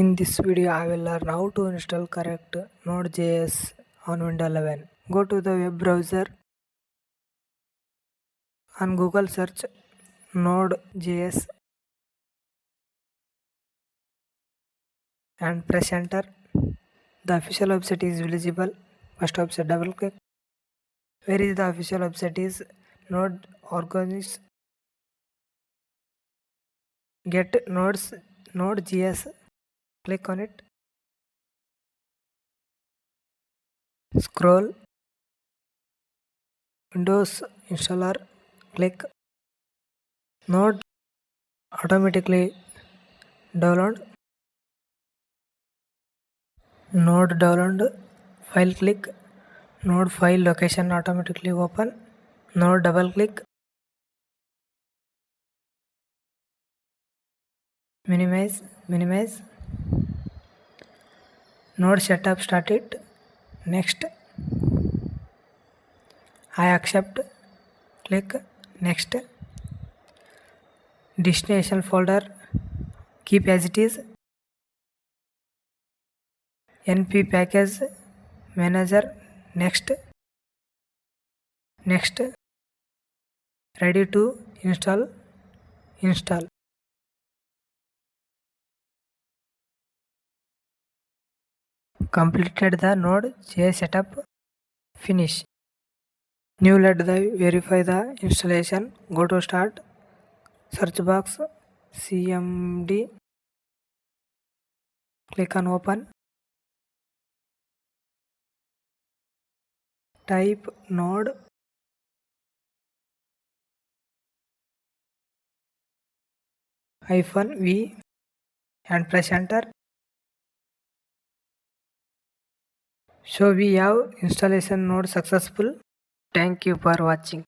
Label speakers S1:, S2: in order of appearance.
S1: In this video, I will learn how to install correct Node.js on Windows 11. Go to the web browser and Google search Node.js and press enter. The official website is visible. First website, double click. Where is the official website is Node organize get nodes Node.js. Click on it. Scroll. Windows installer. Click. Node automatically download. Node download file, click. Node file location automatically open. Node double click. Minimize. Node setup started. Next. I accept. Click next. Destination folder keep as it is. np package manager. Next. Ready to install. Completed the Node.js setup. Finish. Now let the verify the installation. Go to start. Search box cmd. Click on open. Type node -v and press enter. So we have installation node successful. Thank you for watching.